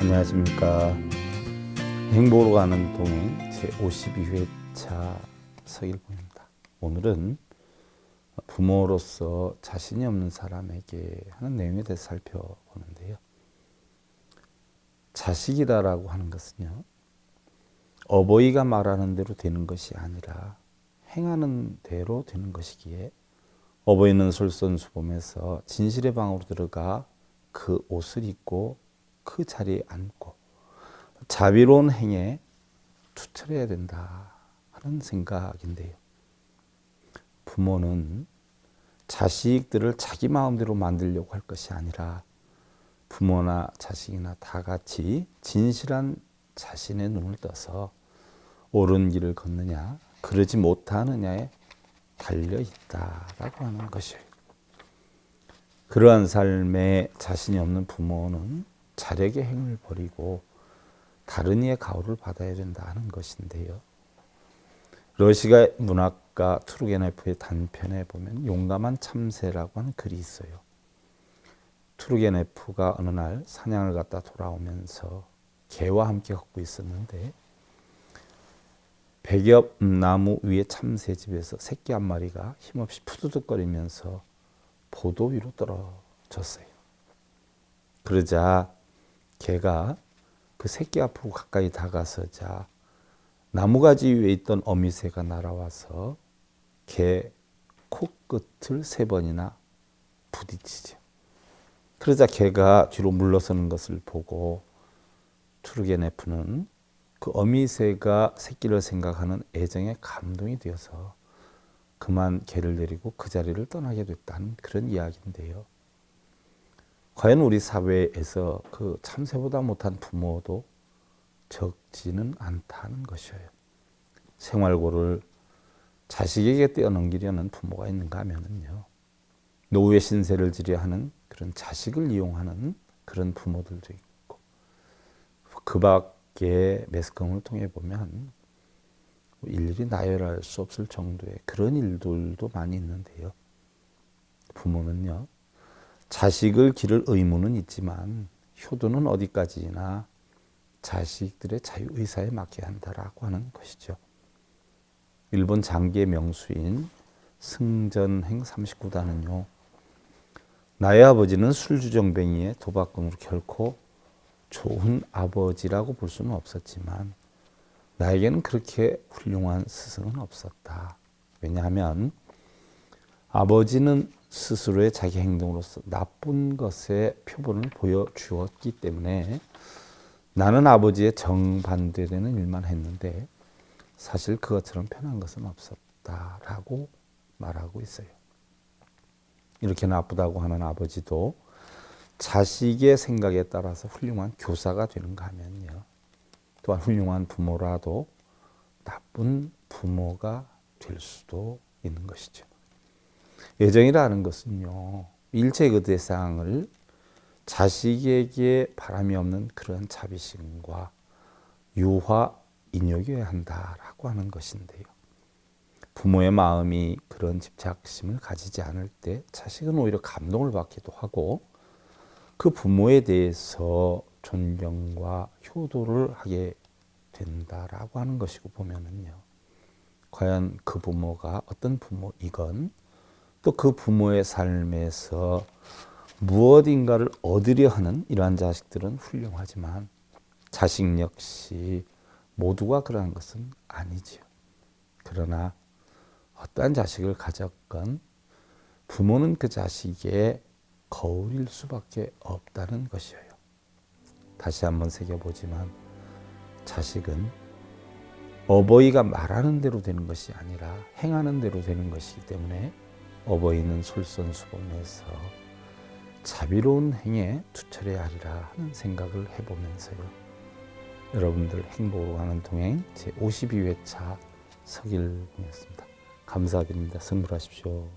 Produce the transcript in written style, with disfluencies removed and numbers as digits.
안녕하십니까. 행복으로 가는 동행 제52회차 서일봉입니다. 오늘은 부모로서 자신이 없는 사람에게 하는 내용에 대해서 살펴보는데요. 자식이다라고 하는 것은요, 어버이가 말하는 대로 되는 것이 아니라 행하는 대로 되는 것이기에 어버이는 솔선수범해서 진실의 방으로 들어가 그 옷을 입고 그 자리에 앉고 자비로운 행에 투철해야 된다 하는 생각인데요. 부모는 자식들을 자기 마음대로 만들려고 할 것이 아니라 부모나 자식이나 다 같이 진실한 자신의 눈을 떠서 옳은 길을 걷느냐 그러지 못하느냐에 달려있다라고 하는 것이에요. 그러한 삶에 자신이 없는 부모는 자력의 행을 버리고 다른 이의 가호를 받아야 된다는 것인데요. 러시아 문학가 투르게네프의 단편에 보면 용감한 참새라고 하는 글이 있어요. 투르게네프가 어느 날 사냥을 갔다 돌아오면서 개와 함께 걷고 있었는데 백엽 나무 위에 참새집에서 새끼 한 마리가 힘없이 푸드득거리면서 보도 위로 떨어졌어요. 그러자 개가 그 새끼 앞으로 가까이 다가서자 나무가지 위에 있던 어미새가 날아와서 개 코끝을 3번이나 부딪히죠. 그러자 개가 뒤로 물러서는 것을 보고 투르게네프는 그 어미새가 새끼를 생각하는 애정에 감동이 되어서 그만 개를 데리고 그 자리를 떠나게 됐다는 그런 이야기인데요. 과연 우리 사회에서 그 참새보다 못한 부모도 적지는 않다는 것이에요. 생활고를 자식에게 떼어넘기려는 부모가 있는가 하면요, 노후의 신세를 지려 하는 그런 자식을 이용하는 그런 부모들도 있고, 그 밖에 매스컴을 통해 보면 일일이 나열할 수 없을 정도의 그런 일들도 많이 있는데요. 부모는요, 자식을 기를 의무는 있지만 효도는 어디까지나 자식들의 자유의사에 맡겨야 한다라고 하는 것이죠. 일본 장기의 명수인 승전행 39단은요, 나의 아버지는 술주정뱅이의 도박꾼으로 결코 좋은 아버지라고 볼 수는 없었지만 나에게는 그렇게 훌륭한 스승은 없었다. 왜냐하면 아버지는 스스로의 자기 행동으로서 나쁜 것의 표본을 보여주었기 때문에 나는 아버지의 정반대되는 일만 했는데 사실 그것처럼 편한 것은 없었다라고 말하고 있어요. 이렇게 나쁘다고 하는 아버지도 자식의 생각에 따라서 훌륭한 교사가 되는가 하면요, 또한 훌륭한 부모라도 나쁜 부모가 될 수도 있는 것이죠. 애정이라는 것은요, 일체의 그 대상을 자식에게 바람이 없는 그런 자비심과 유화, 인욕이어야 한다라고 하는 것인데요. 부모의 마음이 그런 집착심을 가지지 않을 때 자식은 오히려 감동을 받기도 하고 그 부모에 대해서 존경과 효도를 하게 된다라고 하는 것이고 보면은요, 과연 그 부모가 어떤 부모이건 또 그 부모의 삶에서 무엇인가를 얻으려 하는 이러한 자식들은 훌륭하지만 자식 역시 모두가 그러한 것은 아니지요. 그러나 어떠한 자식을 가졌건 부모는 그 자식의 거울일 수밖에 없다는 것이에요. 다시 한번 새겨보지만 자식은 어버이가 말하는 대로 되는 것이 아니라 행하는 대로 되는 것이기 때문에 어버이는 솔선수범해서 자비로운 행에 투철해야 하리라 하는 생각을 해보면서요, 여러분들 행복으로 가는 동행 제52회차 서길봉이었습니다. 감사드립니다. 선물하십시오.